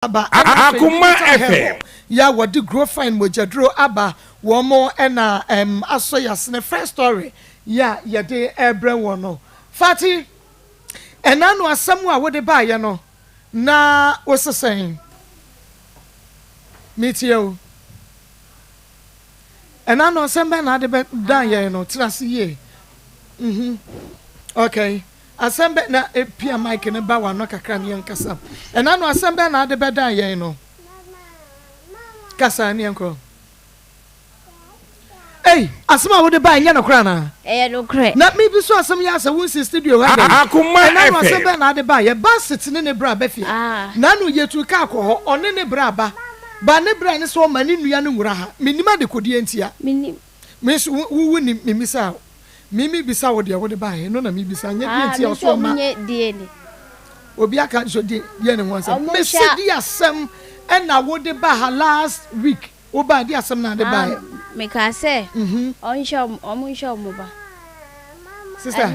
aba Akoma FM ya wodi grow fine mojadro aba wo mo na aso yasne first story ya yede ebre wono fati enanu asem a wode ba ye no na wosesen mitio enanu asem ba na de dan ye no trase ye okay asembe na epia mic ne ba wa no kakra ne yankasa enanu asembe na de beda yen no kasa ne yanko asema wo de ba nya no kra na no kra na me bi so asem ya asa won studio ha Akoma enanu asembe na de ba ye ba sitine ne bra ba fie na no yetu ka akọ ho one ne bra ba ne bra ne so ma ne nua ne nwura ha menima de kodie ntia minim me so wu ni mimisa mimi bisa wo de wo de ba he no na mi bisa nya die ntia so ma obi aka so die ne ho asem me se di asem na wo de ba ha last week wo ba di asem na de ba me ka se onsho mo ba sister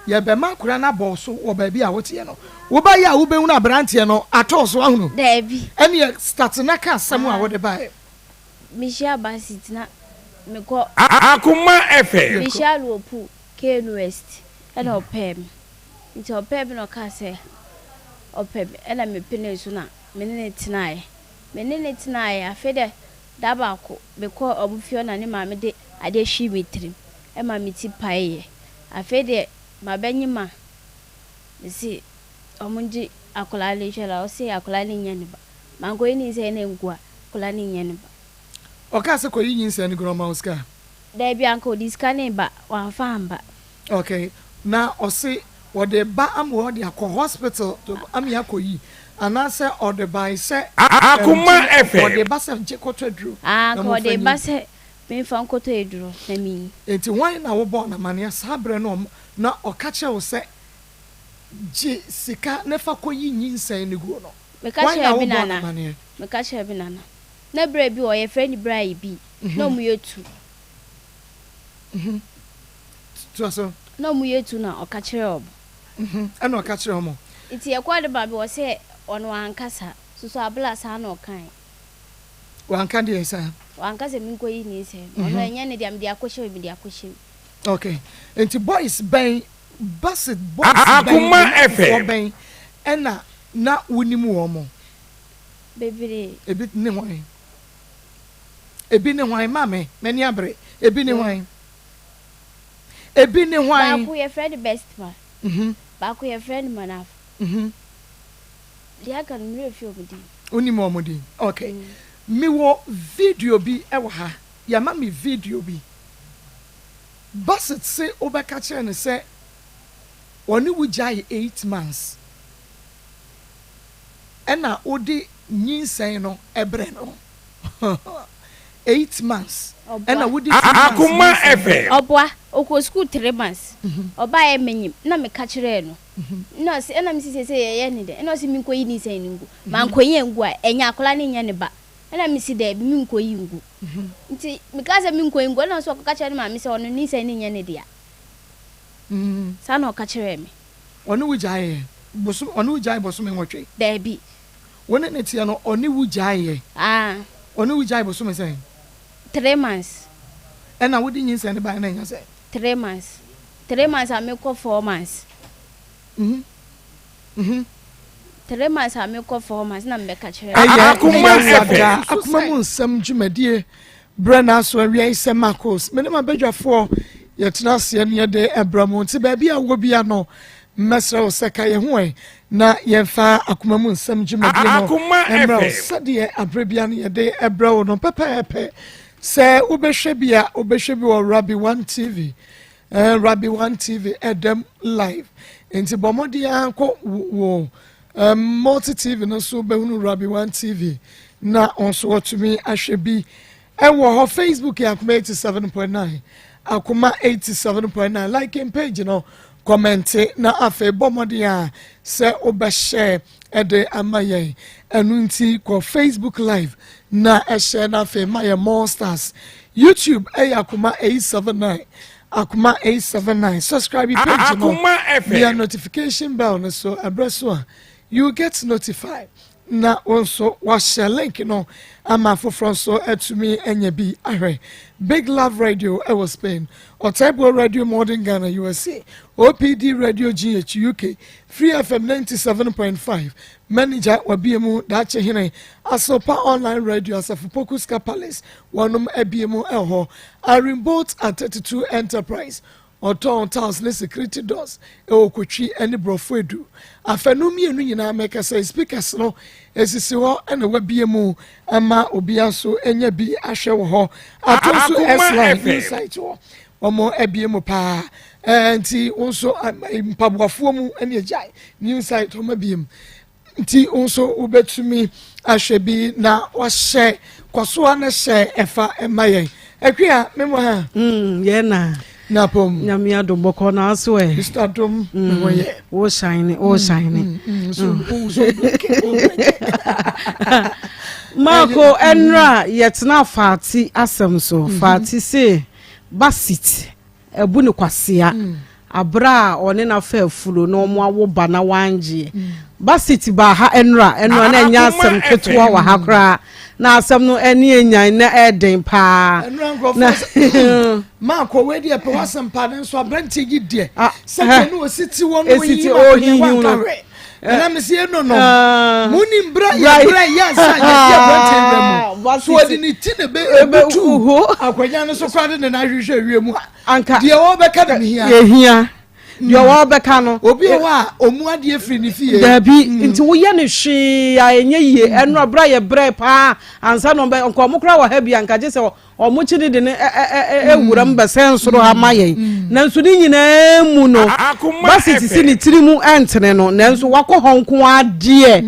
ya be ma kura na bo so wo ba bi a wo tie no wo ba ya wo be hu na brantie no ato so ahunu da bi ene start na ka asem a wo de ba mi sha ba sitina me ko Akoma FM mi sha lo pu Ken West ena opem nti opem no ka se opem ena me pene so na me ne tinae afede da ba ko be ko omufio na ne ma me de ade hwi metrim e ma me ti pae afede ma benyima si omunji akola le hwela o se akola le nya ne ba mango ni se na ngua akola le nya ne ba o ka se ko yin se ne groma uska da bi anko diska ne ba wa famba okay na o se wo de ba am wo de akọ hospital to am ya ko yi anase or the by say Akoma FM or the bus of Jekoto Drew ko de bus me fan koto eduro na mi enti wan na wo born na mania sabre no na o ka che wo say ji sika ne fa koyi nyinsan ne guo no me ka che bi nana na bra bi o ye friend bra yi bi no mu yetu so no mu yetu na o ka che obo ana o ka che omo iti e kwa de ba bi o say ono ankasa so abla sa na o kan wanka de esa wankase minko yi ni se ono enya ne diam dia kwhye bi dia kwhye okay enti boys ben basit boys Akoma FM ben ena na wonimu wo mo bebere ebi ne hwan mame mani abre ebi ne hwan ba ku ye friend best man ba ku ye friend manaf dia kan mi refi obudi onimu omudi okay mi wo video bi ewa ha ya ma mi video bi basit say obeka kire ne say oni wujai 8 months ena odi nyinsan no ebre no 8 months ena wodi Akoma FM obwa oko school 3 months oba e menyim na me ka kire no no se ena mi sise ye ni de ena se mi nkoyi ni san ni ngu ma nkoyi ngu a enya akola ni nya ne ba ena mi si de bi mi nkoyi ngu nti mi ka se mi nkoyi ngu na so ka kire ni ma mi se ono ni san ni nya ne dia sa na o ka kire mi oni wujai bosu oni wujai bosu me nwotwe da bi wona ne tie no oni wujai oni wujai bosu me say 3 months ena wodi nyinsan ne ba na nya say 3 months 3 months a me ko 4 months 3 months a me ko 4 months na me ka kire akoma mu nsam dwumadie brana so awia ise Maa Akos me ne ma badwafo ye tena se ne de ebramo nti ba bia wo bia no mesra wo seka ye ho na ye fa akoma mu nsam dwumadie no emra sade abrabia no ye de ebrawo no pepepe se obehwe bia obehwe bi wo Rabi 1 TV Rabi 1 TV Edem live enti bomodi anko wo multi TV no so be hunu Rabi 1 TV na onso otumi ahwe bi ewo ho Facebook ya Akoma 87.9 Akoma 87.9 like page no comment na afa bomodi a se obehye ede amaye enu nti ko Facebook live na share na afa maye monsters YouTube Akoma 879 Akoma 879 subscribe page no via notification bell no so abreso you get notified na also washare link no ama foforo so etumi enye bi ahwe Big Love Radio was Spain Otaibo Radio Modern Ghana USA OPD Radio GH UK Free FM 97.5 manager wabiemu dache hine Asopa Online Radio Asafupokuska Palace wanum ebiemu elho Arimboat at 32 Enterprise Oton Towns ne security doors okutwi ene brofedu afenumi enu nyina make say speakers no esisi ho ene wabiemu ama obiaso enya bi ahwe wo ho atonso S-line site ho omo ebiemu pa nti onso mpaboafo mu ene ejai new site ho mabiem nti onso ubetumi ahwe bi na wahye kwaso na hye efa emayen akua memo ha ye na Napom nyamia do boko na aso e Mr. Dom moye o shine Marco enra yetna fati asem so fati se basit ebu ne kwasea abra one na fa afulo no mo awo ba na wanje basit ba ha enra na enya asem ketwa wa ha kra na asem no eni enyan na eden pa Marco we dey pe wasem pa den so abranti gidie second no city won no city o hihu na me se no muni mbra ya sa ya abranti remo so odi ni ti ne be tu akwanya no so kwade ne na hwehwe wiemu anka de wo be ka de hia yo wa beka no obi wa omu ade afiri ni fie dabi nti wo ye ne hwe a enye yie eno abra ye bre pa ansa no be nko mokra wa ha bia nka je se omu chidi de ne ewuram be sensoro ha maye nanso ni nyina mu no basiti si ni tirimu entene no nanso wakọ honko ade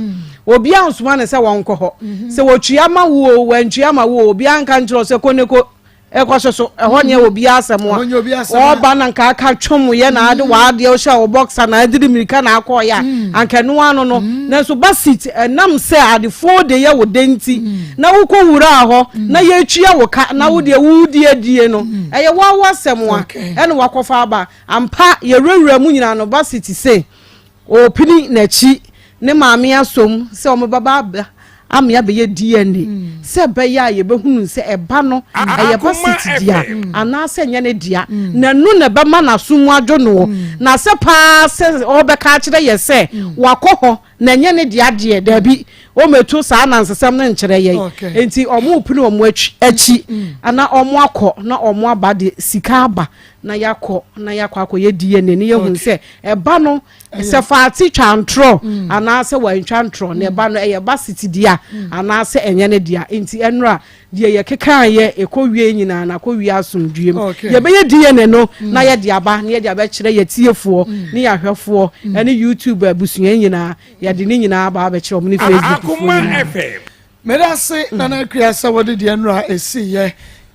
obi ansoma ne se wonko ho se wotua ma wo wantua ma wo obi anka nchiro se koneko ekwasoso ehonye obi asemo o ba na nka aka twom ye na ade wa ade o sha o boxer na ade mirika na akọ ya anka no ano no na so basit enam se ade 4 day ye wo denti na wo ko wura ho na ye atwa wo ka na wo de wudi adie no eye wa wasemo a ene wakofa aba ampa ye rewura mu nyina no basit se o pini na chi ne maame asom se o baba amia be ye DNA se be ya ye be hunu se eba no eye basiti dia ana se nya ne dia na nu na be ma na sumu adwo no na se pa se o be ka kire ye se wakoho na nya ne dia de dabi o metu sa na nsesem ne nkire ye enti omo punu omo achi ana omo akọ na omo abade sika aba na yakọ akọ ye DNA ne ye hu se eba no se faati twantro ana se wantwantro na eba no eye basiti dia ana se enye ne dia enti enra die ye keka ye ekowie nyina na kowie asomdwem ye be ye DNA no na ye dia ba na ye dia ba kire ye tiefo ni ya hwefo ene YouTube abusua nyina ye de ni nyina ba ba kire omni Facebook Akoma FM medase nana kriasa wode de enra esi ye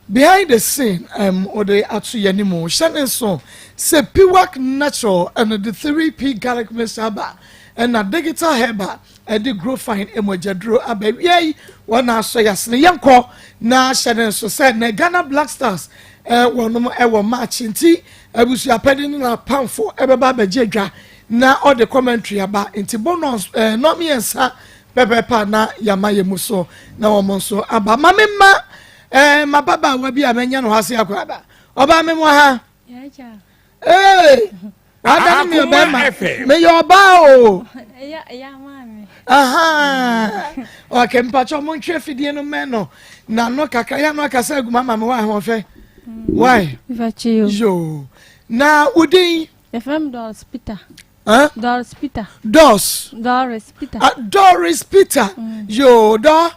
behind the scene ode atu ye ni mo shane so se Piwak natural and the 3P garlic mesaba and a digital herba and the grow fine emojadro ababy yai wana so yasne yanko na shane so said na Ghana Black Stars wono ewo match nti abusu apede na pamfo ebeba bejadwa na all the commentary aba nti bonus no me ensa pepepa na yamaye muso na womonso aba mamema mababa wa bi amenya no hase akwaba oba memo ha ada mi obema me yoba o ya mami aha okay mpacho mo ntwe fidie no meno na no kaka ya no akasa aguma mama wa ho fe why vachi yo na udin FM Doris Peter Doris Peter Doris Peter yo do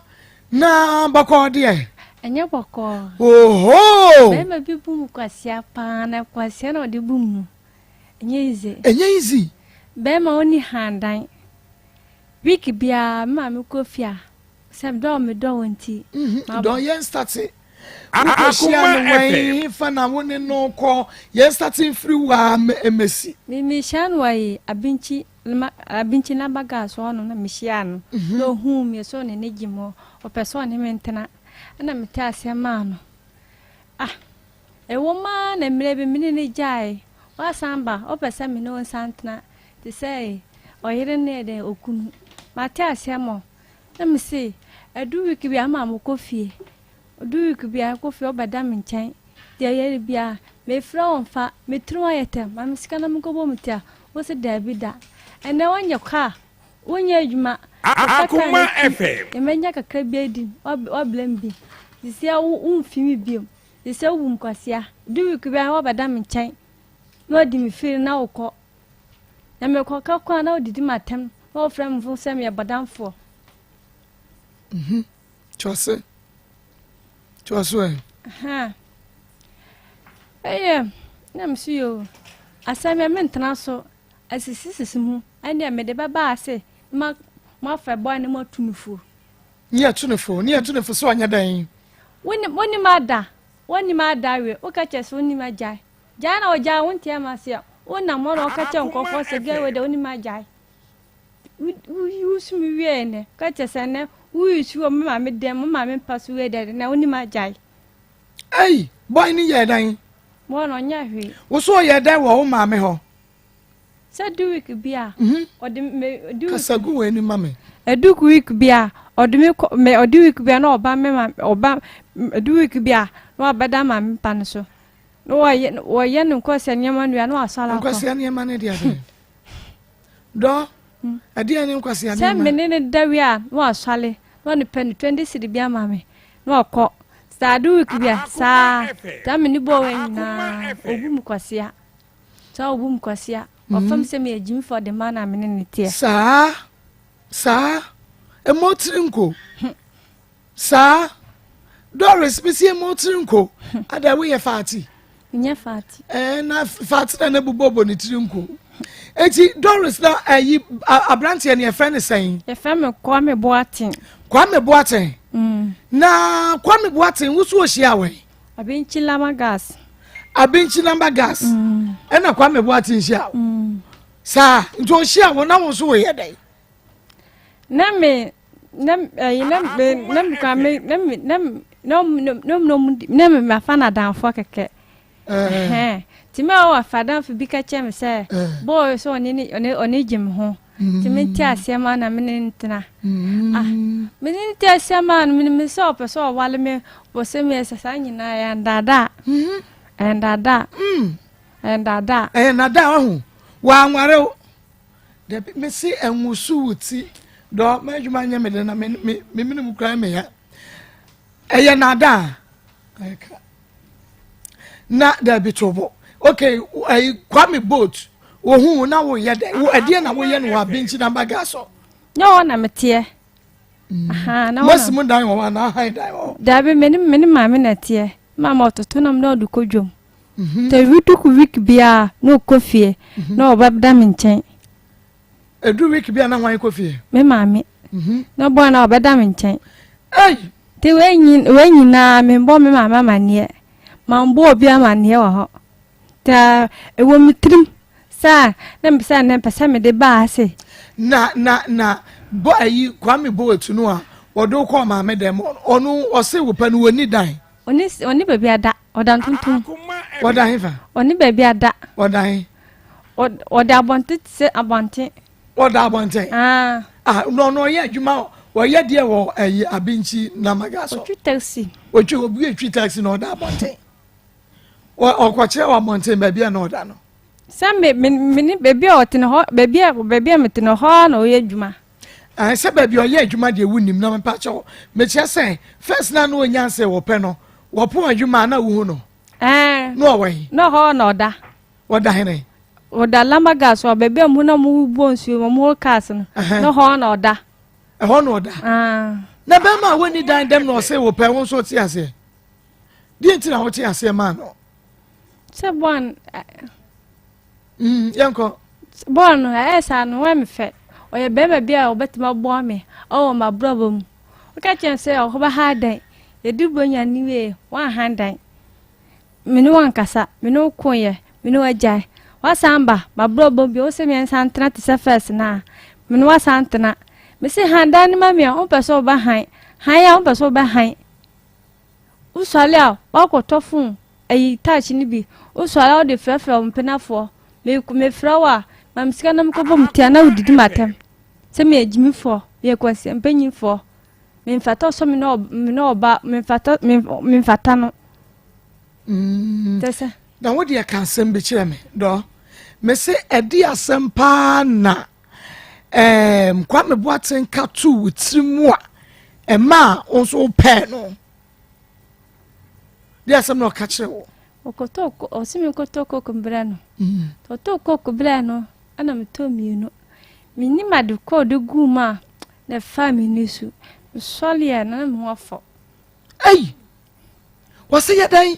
na bako de enye boko oho bema bi bum kwasia pa na kwasia na odi bum enye easy bema oni handan week bia ma me kofia sem do me do wonti do yen start Akoma FM fa na woni no ko yen starting free wa emesi mi shan wai abinchi na baga so no na mi hia no no hu mi so ne negimo o person ne mentena na meta asema no ewo ma na mrebe mini ne jai wa samba o pesa mi no santna te say o yire ne de okunu mata asema let me see edu week bi ama mo kofie edu week bi a kofie obada me nchen de ye bia me fra on fa me tru ayetem ma me sika na me ko bo mutia wo se da bi da ene wonye ka wonye adwuma Akoma FM e menya kakra bi adi oblem bi disia wo mfimi biom disia wo mkwasia edu week bi a obada me nchen no di me feel na wo na me ko ka kwa na odidi matem no frem fu se me badamfo Chose ha na msuyo asame me ntena so asisisi mu ane me de baba ase ma fa boy ne ma tunufo ni atunefo so anya dan woni ma da we o ka chese woni ma jai na o jai won tie ma se wona mo ro ka che nkofo se ge we de woni ma jai wi su mi we ne ka chese ne wi su o ma me dem ma me pasu we de na woni ma jai ai boy ni ye dan mo no nya hwe wo so ye dan wo ma me ho sa du week bia odi me du kasagu we ni ma me edu week bia odi me odi week bia na oba me ma oba edu week bia na obada ma me pan so no wo ye no kwase nyama nua na asala ko kwase nyama ne dia de do adia ne kwase nyama se me ne dawi a na asale na ne pen 20 cedi bia ma me na okọ sa du week bia sa ta me ni bo we na obum kwase a sa obum kwase a ofam se me agim for the man a me ne tie sa emotrinko sa Doris bisi emotrinko ada we ye fati nya fati na fati na bubobo ni trinko eti Doris na ayi abrantie ne friend sen ye fam Kwame Boatin na Kwame Boatin wusu ohia we abinchi lamba gas ena Kwame Boatin hia sa nto ohia wo na wo so we ye dai nem ma fana danfo keke ti me o fadan fi bi ka chem se boy so oni jim ho ti me ti asema na me ntena me ti asema na me so pe so wale me bo se me sasa nyina ya ndada ndada ho wa nware de me si enwusu wuti do majuma nya me de na me minimum kran me ya eye nada na da bitobo okay Kwame boat wo hu na wo ye de wo ade na wo ye no wa benchi na bagaso no na metie aha na wo mo dan wo na hai dan wo da be me ma me na tie mama ototo nam na odu kodwom te witu week bia no kofie na obabda me nchen edu week bia na hwan kofie me mame no bo na obada me nchen ei te wenyi na me bo me mama manie mambo obi amanie wo ho ta ewo mitrim sa na mbisa na pesa me de ba ase na bo ayi Kwame boat no a wodo ko mama dem onu ose wo pa no woni dan oni baby ada odan tuntun wodan hefa oni baby ada wodan oda abonte se abonte oda abonte no ye adwuma wo ye de wo ayi abinchi na magaso otwi taxi obi etwi taxi na oda abonte okwache wa abonte baby na oda no sa me baby otene ho baby metene ho na oye adwuma se baby oye adwuma de wunim na mpa cho me che sen first na no onyanse wo pe no wo po adwuma na wo hu no no we no ho na oda hene oda lamba gas o baby mu na mu bonsu mu cars no ho na oda ho na oda na be ma woni dan dem no se wo pe won so ti ase di ntina wo ti ase ma no se bon yanko bon esa no we me fe oye bema bia obetima bo me o ma brabo mu o ka chen se o ba ha dan ye du bonya ni we wa handan minu wankasa minu koye minu ajai wa samba ma brabo bi o se me santana ti se first na minu wa santana me se handan ni ma me o peso ba han ya o peso ba han usale a wa ko tofun ayi touch ni bi usale o de frefre o mpenafo me frawa mam sika nam ko bom tia na udidi matem se me agimi fo ye kwasi mpanyimfo me mfata so me no ba me mfata no tese na wo de ka asem be kire me do me se edi asem pa na kwa me boaten ka tu witirimu a ema onso pe no de asem no ka kire wo okotoko osimi kotoko kumbra no totoko kubra no ana metomienu minni madu ko de guma na family su solia na me wafo ai wase ya dai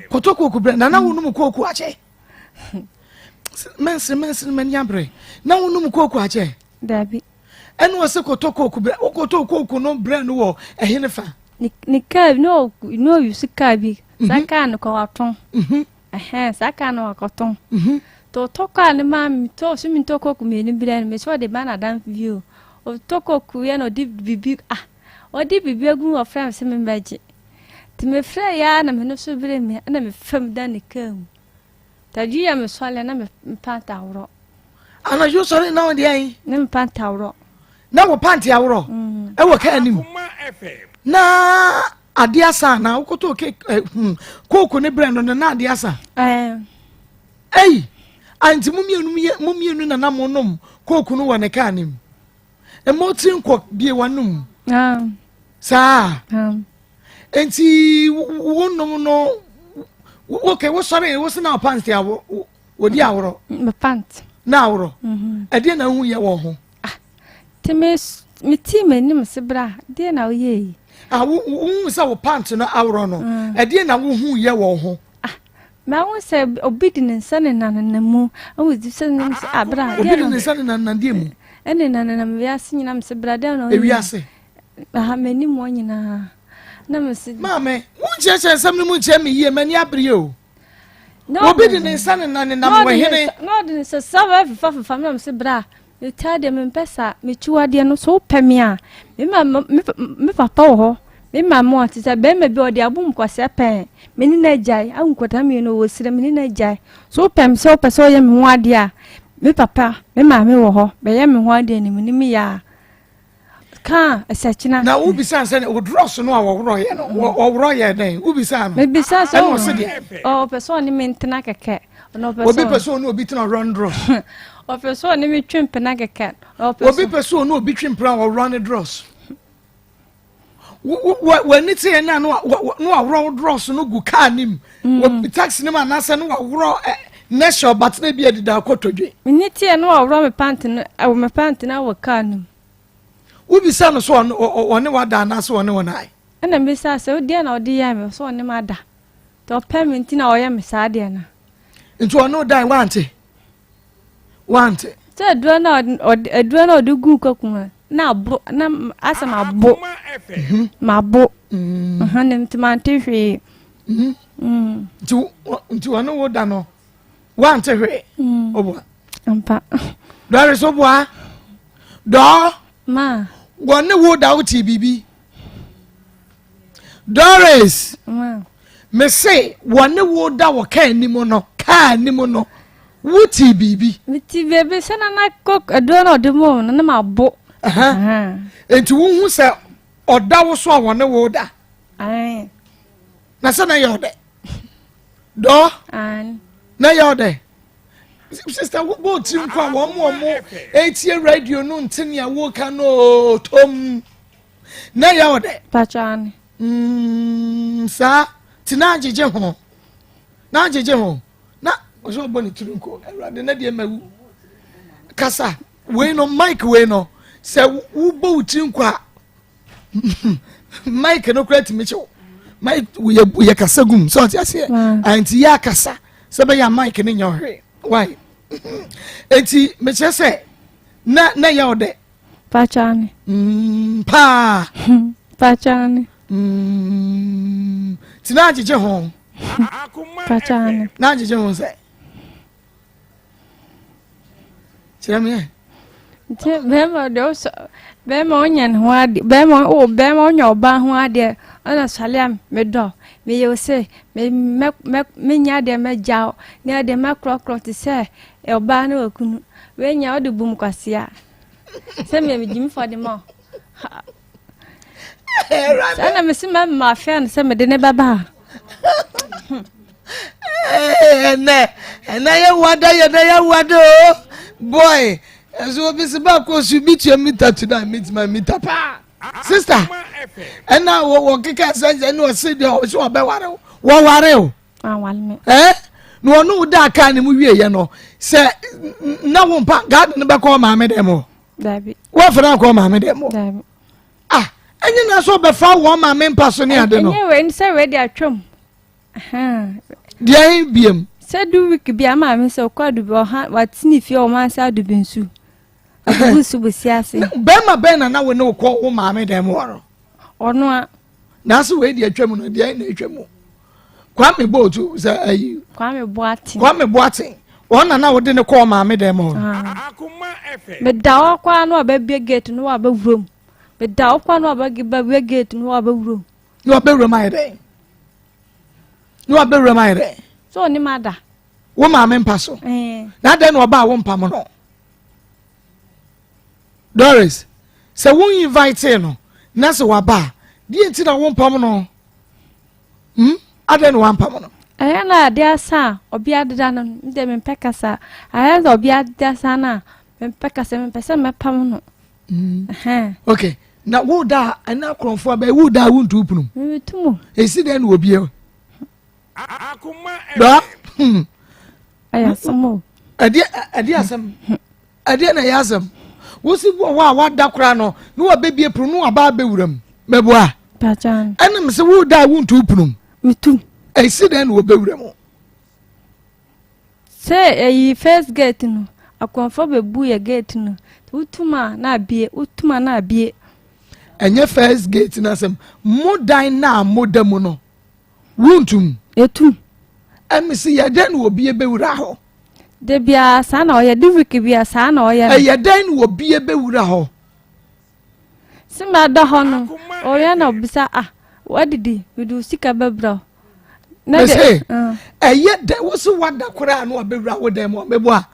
kotoko kubra na wonu koku ache mensen men yabre na wonu koku ache dabi enu wase kotoko kubra okotoko no bra no wo ehene fa ni ka no use ka bi saka no ko waton saka no wakoton to toka ni mam to so mi toko ku me ni bra me so de bana dan view o toko ku ye no di bibi o di bibi agu o friend se me baje ti me fra ya na me no so bra me na me fam dan ni kam ta ji ya me so le na me panta woro ana yo so na o de ai na me panta woro na wo panta woro e wo ka anim na adiasa na ukoto ke koko ne brand no na adiasa ei anti mumienu na namonom koko no wane kanim e motin ko bie wanum sa enti wonum no okay wo sorry wo se na pants ya wo di awro me pant na awro e de na hu ye wo ho temes mi ti menim se bra de na wo ye wo se wo pant no awro no e de na wo hu ye wo ho ma wo se obedience ne nananamu wo di se ne abra de na obedience ne nanandie ene nananam wi ase nyina me se bra de na e wi ase mani mo nyina na me se mame wo cheche sam ne mu che me yie mani abre o obedience ne nananam wo hene no de se sava fa me se bra me tade me pesa me chuade no so pemia me papa wo me mama ati se be me bi odi abum kwase pen me ni na jai ankwata me no wo sire me ni na jai so pem se o pesa o ye me ho ade a me papa me mama wo ho be ye me ho ade ni me ni me ya ka esachina na wo bisa se wo dross no a wo woro ye no wo woro ye den wo bisa no me bisa so o pesa ni me ntena keke no pesa obi pesa no obi tena run dross o pesa ni me twempena keke obi pesa no obi twempena wo run dross when it's here now no raw dross no go car nim wo taxi nim anasa no raw national but na bia de da kotodwe miniti e no raw me pant no me pant na wo car nim wo bisa no so one wada anasa one wonai na me sa se odi na odi ya me so one ma da to payment na o ya me sa de na nti ono dai wante se edu na odugu kokuma na bo na asama bo ma bo na mtimante hwe nti ono wo da no wante hwe obo ampa dare so boa do ma wone wo da uti bibi Doris ma me say wone wo da wo ka animo no wuti bibi miti bebe sana na kok edu na odemo na ma bo enti wo hu se oda wo so a wone wo da na sana yo de do na yo de sister wo tim kwa wo mo etie radio no ntini a wo ka no tom na yo de pachan sa tina jeje ho na ojo boni turunko erade na de mawu kasa we no mic we no se wo bo utinkwa mic no kwati mecho mic we kasa gum so ti ase anti ya kasa se be ya mic ne nya hwe why enti meche se na ya ode pachani pachani tina jeje ho pachani na jeje ho se Chame. Bema dos bema onyan ho ade bema onyo ba ho ade ana saliam me do me yo se me nya de me jaw nya de me krokro ti se e oba na okunu we nya ode bum kwase a Send me Jimmy for the more. And I'm a simmer, my friend, some of the neighbor. And I wonder, boy, as well as about course you meet your meter tonight, meet my meter. Sister, and now what can say? I know, say the house or Bewaro. What are you? Eh? No, that kind of movie, you know. Say, no one pack garden back on my demo. What for Uncle Mamma demo? Ah, and you know, so before one my main person, I don't know. Anyway, say ready at chum. Dear Biam, said do we could be a mammy so called to be what sniff your man's out of Binsu. I was Bema Ben and I will know call Mamma demo. Or no, that's the way the tremor, the nature. Kwame Botu, say, Kwame Boating. One and I didn't call Mamma demo. Akoma FM. But thou quan or baby gate no above room. But thou quan or baby gate no above room. You are better my day. You are better my day. So, any matter. Woman, men passo. Now then, about one pamono. Doris, so won't you invite him? Nasa waba. Dear Tina won't pamono. I don't want pamono. I am not dear son, or be added on them in Pecasa. I have or be added dear son, when Pecas and Pessa my pamono. Okay, now would that and now conform by wood I won't open. Maybe 2 more. A sit will be here. Akoma I have some more. A dear some. A dear Nayasm. Was it what that crano? No baby a prono about Bewram. Mebois. Pajan. And I'm so wood I won't open. Me too. A sit will be remo. Say a first gate no. A conform a buoy gate no. Utuma na be, Utuma na be. And your first gate in us, more dine now, more demono. Won't Etu. And me see, then will be a bewraho. De be a son or ya diviki be a son or ya. A then will be a bewraho. Simba da hono. Or ya no bisa ah. What did he? We do sick a bebro. No say. A yet there was one that could I know a bebra with them or bebois.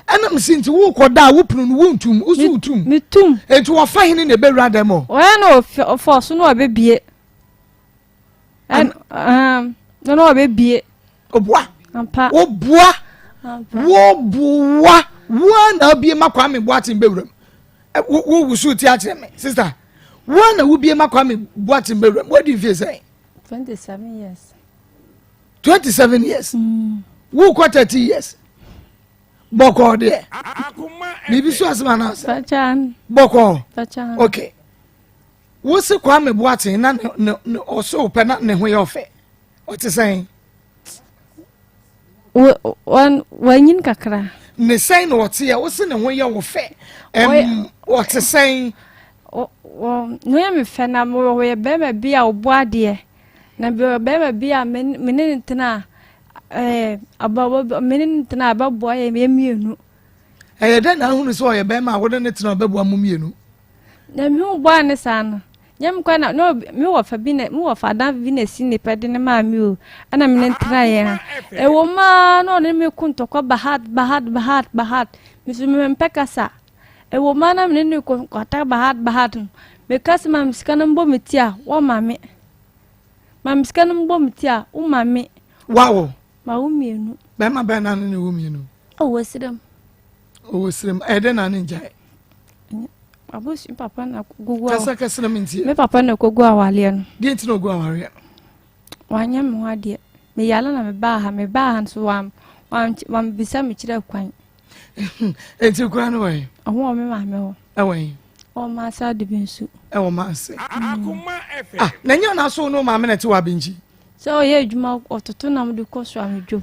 And I'm seeing to walk or die whooping wound to Usutum. Me too. And to a fine in the bebra demo. Well, no, for so no baby. And no, no, baby. Oh, bois. Oh, bois. Wo bois. One I'll be a makwame boating bedroom. Who will shoot me, sister? One will be a makwame boating bedroom. What do you say? 27 years. 27 years. Who got 30 years? Boko there. Maybe so as man as Boko. Okay. What's the Kwame boating? Or so penat ne way off it. What's he saying? When you kakra. Ne saying what's here, what's in the way you're fair. What's he saying? No, I'm fena more where Bema be our boadier. Number Bema be a minute na about a minute na about boy and immune. I don't know who saw a Bema, wouldn't it know about Mumino? The new one, son. Yam quite not know more of a binet, more of a damn Venus in the pedin my mule, and I'm in trying. A woman, no, let me couldn't talk about Bahat, Mr. Pecasa. A woman, I'm in the contact Bahat, because my scanning bombitia, one mammy. My scanning bombitia, mammy. Wow, my woman, Bema Banana and woman. Oh, was them? Oh, was them, I don't know. I wish Papa na go. Me Papa na go awale. Didn't no go awale. Wanya me ho ade. Me yala na me ba han so wam bisa me kire kwan. Enti kura no way. Oho me ma me ho. Awai. O ma sa de binsu. E wo ma se. Akoma FM. Ah, na nya na so no ma me na ti wa binji. So ye adwuma ototo na me de ko so amedwo.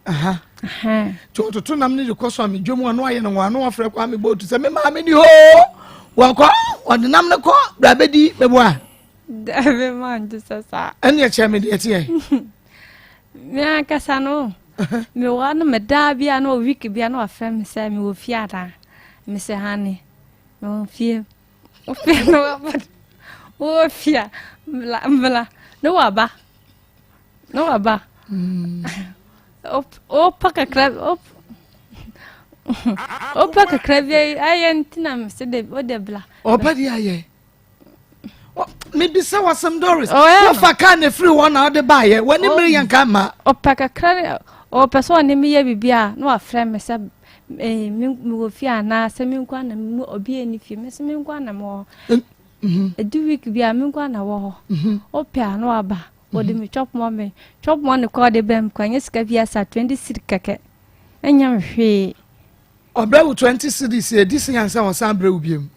Aha. Aha. Ototo na me de ko so amedwo mu no aye no wa no afre kwa me botu se me ma me ni ho. Wanko odinam ne ko brabedi beboa Dave man just sa ene ya cheme de tie me akasa no me wa no me da bia no week bia no afra me say me wo fiata me say hani me wo fie o fie no o fia mla no waba o paka crab Opa kakra bi aye ntina me se de o de bla. Opa di aye. Maybe say was some Doris. What for can the free one out the buyer when the million come? Opa kakra o person ne me ye bibia no afre me se me wo fia na se me nkwa na me obi eni fie me se me nkwa na mo. Edu week bia me nkwa na wo ho. Opa no aba. O de me chop mo ne ko de bem kwanye sika bia sa 20 cedi keke. Enya me hwe. Obra 20 cedis e disi yansa on san bra ubiem.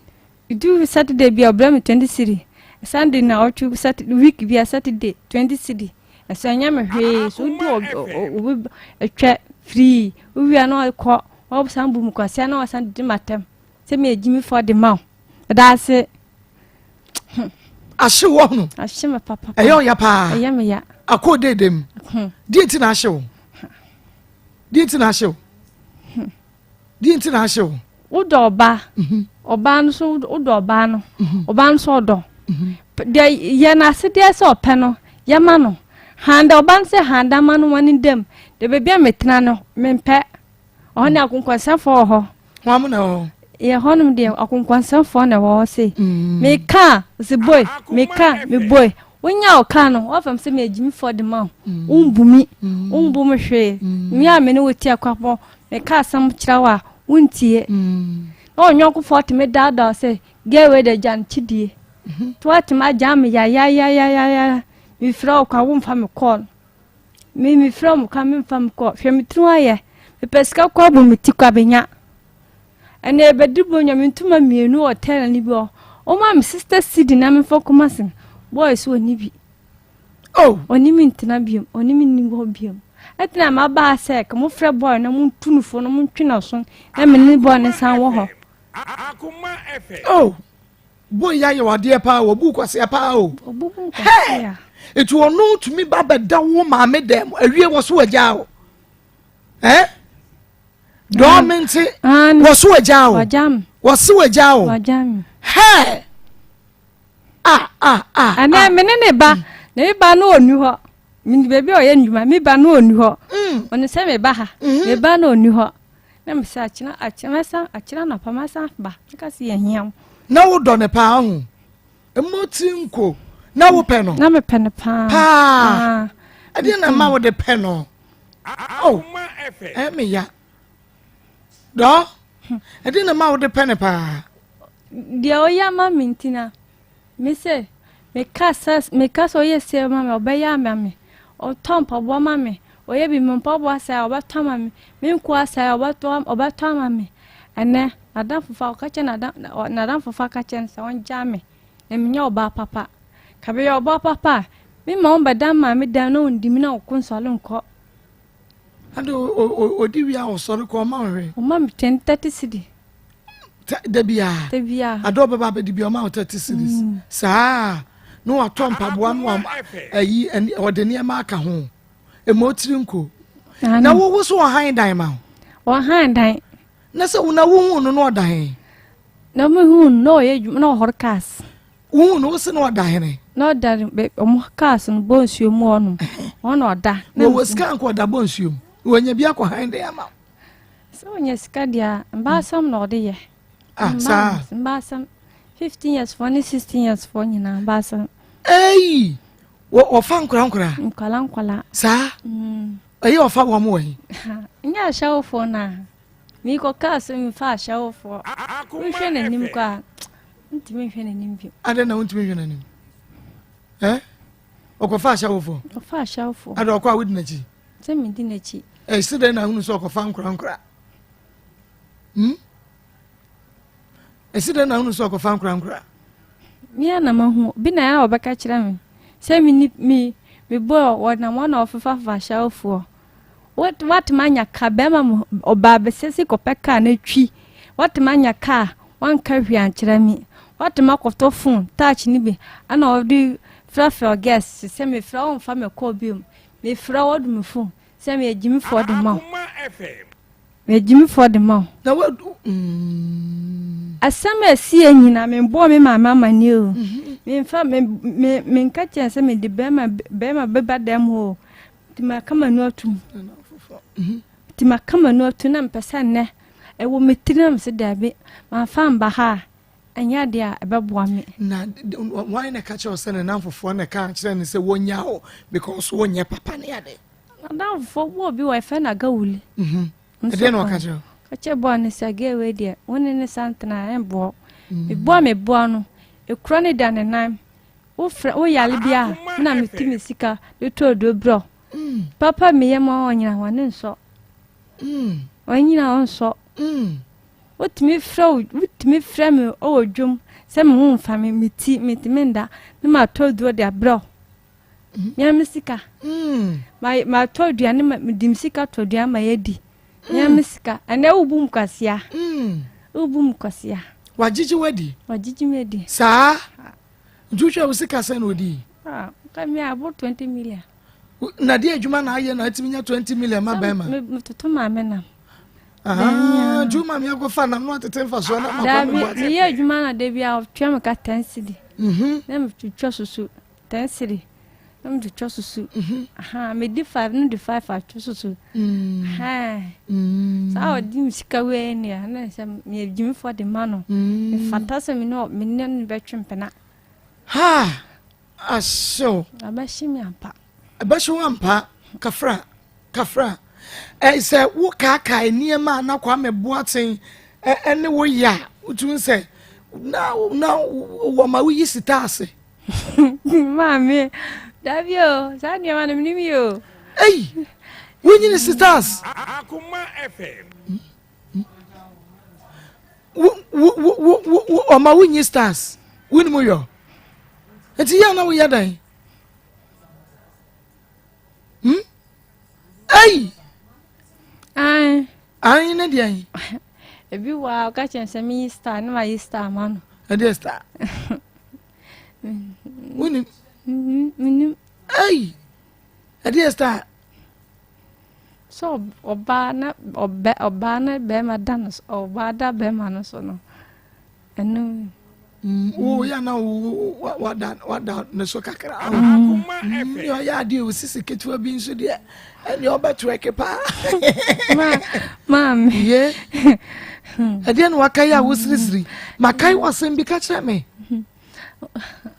Do Saturday bia obra me 20 cedi. Sunday na ochu Saturday week bia Saturday 20 cedi. Esa enya me hwe so do etwa free. Uwi ano ko o san bu mu kwase na o san di matem. Se me ejimi for the mouth. Da se Ashe wo no. Ashe me papa. Eyo ya pa. Eya me ya. Akode dem. Dieti na ashe wo. Dieti na ashe wo. Dieti na ashe wo. Udo oba. Oba no so udo oba no. Oba no so odo. De ye na se de se ope no. Ye ma no. Handa oba no se handa ma no wani dem. De bebia metena no mempe. Ohne akonkwansa fo ho. Hwamu na ho. Ye honum de akonkwansa fo na wo se. Me ka se boy, me ka me boy. Wonya o ka no, ofam se me ejimi for the man. Umbumi hwe. Me a me ne woti akwapo. Me ka sam kirawa wuntie. O nyoko 40 me dada se gewe de jan chidie. Twati ma jam ya. Mi fra kwa wumfa me call. Mi fra mu ka me fam call. Hwe me tru aye. Me peska kwa bu me ti kwa benya. Ene ebedibo nya me ntuma mienu hotel ni bi o. O ma me sister Sidi na me fokumasin. Boys woni bi. Oh, oni mi ntina biom, oni mi ni bo biom. Etina ma ba se ka mo frɛ boy na mo tunufo na mo twina so. Na me ni boy ne san wo ho. Akoma FM. Oh. Boy ya ye wade pa wo bu kwase pa o. Obubu kwase ya. Etu onu tumi ba beda wo ma me dem awie wo so agya o. Dormenti wo so agya o. Wajam. Wo so agya o. Wajam. Hey. Ana me ne ba. Ne ba no onu ho. Mi bebi o ye ndwuma, mi ba no onu ho. Oni se me ba ha. Me ba no onu ho. Na me sa akira na pa masa ba. Ka se ye hiam. Na wo do ne pa ho. Emoti nko. Na wo pe no. Na me pe ne pa. Pa. Ade na ma wo de pe no. Oh. Akoma FM. Me ya. Do? Ade na ma wo de pe ne pa. Dia o ya ma mintina. Me se me kasa oye se mama obeya mama o tompa bo mama oye bi mpa bo asa obato mama me nko asa obato mama ene adam fufa ka che na adam fufa ka che nsa won jame e menya oba papa ka be oba papa me ma on badam mama dan no ndimi na okunso lo nko ade odi wi a osori ko ma hwe o mama 30 cedi Debia ado baba be dibia ma 30 cedis sa no atompa boa no ayi ode ne ma aka ho emotiri nko na wo so han dan ma o han dan na se una wo no no dan na me hu no ye no horkas wo no se no dan ne no dan be o horkas no bonsuo mu onu ono oda wo ska nko da bonsuo wonya bia ko han dan ma so nya ska dia mba sam no de ye sa mba sam 15 years for 16 years for nyina mba sam ei wo fa nkura nkwala sa ayi wo fa wo mo yi nya shawo for na mi ko ka so mi fa shawo for mi hwe na nim kwa ntimi hwe na nim bi ade na ntimi hwe na nim o fa shawo for o fa shawo for ade o kwa wudi na chi se mi di na chi sida na hunu so ko fa nkura sida na hunu so ko fa nkura mi na mahu bi na ya obeka kire mi se mi boy wo na mo na ofafa fa shawfo what manya ka be ma oba be sesi ko peka na twi what manya ka wan ka hwian kire mi what ma ko to phone touch ni bi ana odi fra guest se me fra on fa me ko bi me fra wod me phone se me ejimi for the mouth me ejimi for the mouth na what asama si enyina me bo me mama mani o me fa me nka tia se me de be ma beba dem ho ti ma kama no atum ti ma kama no atu na mpesa ne e wo metinam se dabe ma fa mba ha anya dia e beboa me na why na catch us na namfofo na ka kire ne se wonya o because wonye papa ne ade namfofo wo bi wa fa na gawuli ade no catch you kache bo ne se ga we dia woni ne santana en bo e bo me bo no e kro ne da ne nan wo yale bia na metimi sika de to do bro papa me yema onya wane nso onyina onso wotimi fra me o dwom se me hu mfa me meti nda ne ma to do de bro nyame sika ma to dua ne ma dim sika to dua ma yedi nyame sika ene ubum kwasia wajiji wedi sa juju wo sika se no di ka me abo 20 million na di adwuma na aye na atiminya 20 million ma ba ma mtoto ma me na juma mi agofa na no atete mfa so na ma kwa me ye adwuma na de bia otwa me ka 10 cedi na me twitwa susu 10 cedi na me twitwa susu me di 5 no di 5 atwa susu sa o di msika we ni na se me adwuma for the mano me fantasa me no me ne be twempena aso abashimi ampa kafra say wo kaka eniema na kwa me boaten ene wo ya utun say na wo ma wo yisita ase mami davio sa ni ma nem yo wo nyine stars Akoma FM wo ma wo nyi stars wo ni mo yo enti ya na wo ya dan ai na dia yi ebi wa ka chense mi star na ma star mano ade star woni ade star so oba na be ma danos oba da be ma no so no enu ya na wada ne so kakra Akoma FM yo ya di o sisi ketua bi nso de ene obeto ekepa mam ye ade no wakai a wosirisiri makai wasem bi ka kire me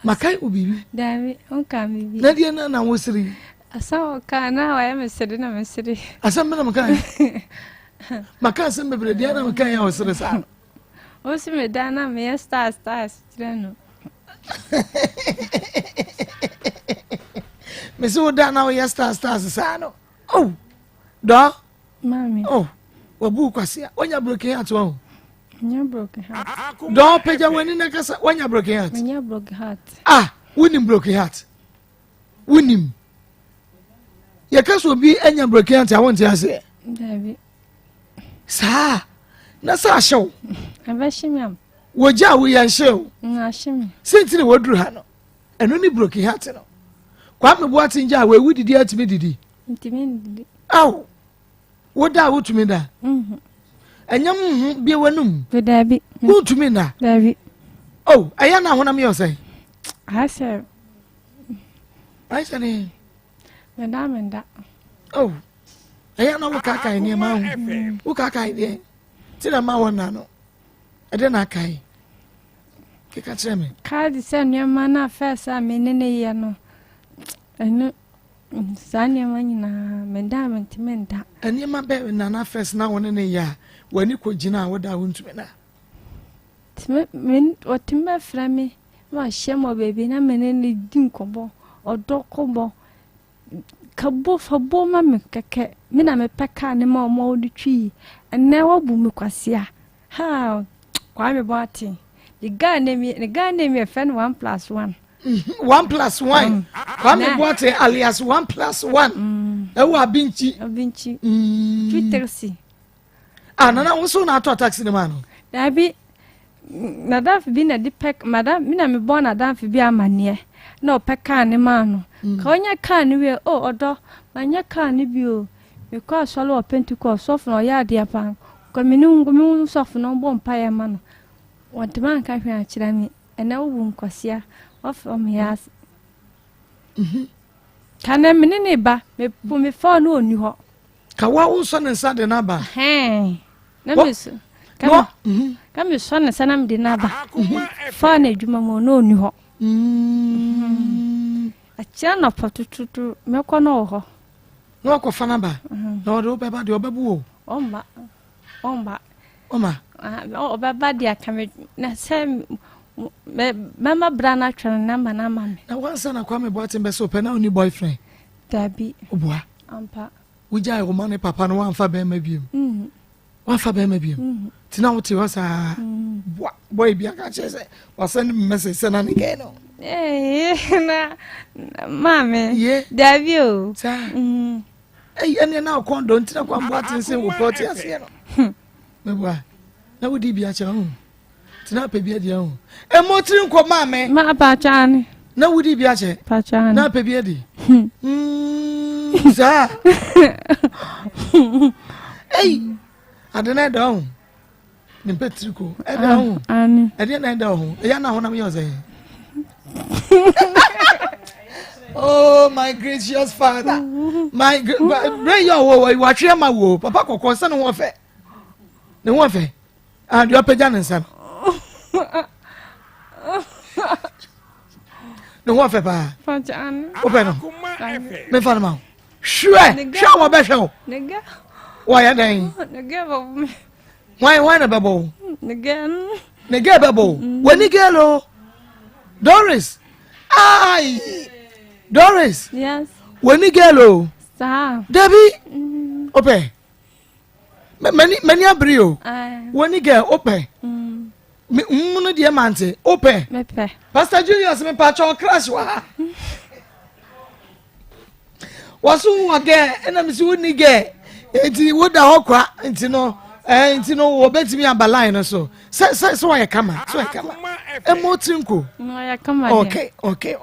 makai obibi davi onka mi bi na de na wosiri asa oka na wa ya mesede na mesede asa me na makai makai sem bebre de na makai ya wosiri sa o se me dana me stars tirano me so dana o stars sa no do mami wabu kwase onya broken heart wo nya broken heart do peja wani na kasa onya broken heart nya broken heart winim broken heart winim ya kaso bi enya broken heart awon ti ase davi sa na sa show abashimiam woja wo yan show na shimi sentire woduru ha no eno ni broken heart no kwa me boati nja we wudidi atimi didi ntimi woda wotumi da enyam bi wanum davi wotumi da davi aya na honam yo say ase ni menda aya na wo kaka ni ma wo kaka ide tira ma wona no ede na kai kika kire me kadi se nyama na fesa menene ye no enu sanya manyina menda mentimenda enema be na first na wona ne ya wani ko gina woda wontumi na men otimba frame ma shemo baby na menene dinkobo odokobo kabo fabo ma me keke me na me peka ne ma omo odtwi enne wabu me kwasia kwa me bati the guy name fan 1+1 1+1 kwa me bati alias 1+1 ewo abinchi 230 nana wo so na to taxi ne ma no dabi nadaf bi na di pek madam mi na me born nadaf bi amane na opeka ne ma no ka onya ka ne we odo manya ka ne bi o because solo Pentecost so for ya dia pan ko minun so for no bon pa ya ma no want man ka hwe a kira mi ena wo nkwasia of me yas kana menene ba me pu me fa no oni ho ka wa wo so ne nsa de na ba na me so Kama so na sana mde na ba. Fa na adwuma mo no oni ho. Achia na patututu mekọ no ho. No ko fa na ba. Na o do be ba de obabu o. Omba. Oma. Obaba dia kame na se mama brana twan na ma na mame. Na wansa na kwa me boatin be so pe na oni boyfriend. Dabi. Obua. Ampa. Uja e romane papa no wanfa be ma biem. Wanfa be ma biem. Tina wote wasa. Boy bia ka che se. Wasan message se na ne ge no. Na mame. Yeah. Dabi o. Sa. Ene na kondo ntina kwa boatin se wo poti ase no. Mebua. Na wodi bia che ho. Tina pe bia dia ho. Emotri nko mame. Ma pa chani. Na wodi bia che. Pa chani. Na pe bia di. Sa. Adena down. Ni petriko. E down. Ani. Adena down. E ya na ho na me yose. Oh my gracious father. My bring your wo wa twa ma wo. Papa kokon se no wo fe. Ne wo fe. And you peja nsa. Ne wo fe pa. Pa chani. Open no. Akoma FM. Me fa na ma. Sure wo be hwe. Nega. Why ya dan? Nega bo. Why na bebo? Nega. Nega bebo. Wani gelo. Doris. Ai. Doris. Yes. Wani gelo. Sa. Debbie. Open. Many abrio. Wani girl open. No dear mante. Open. Mepe. Pastor Julius me pacho crash wa. Wasu wa ge ena mi si woni ge. Enti wo da hokwa enti no wo betimi abaline no so. So ya kama. So ya kama. Emotrinko. No ya kama. Okay.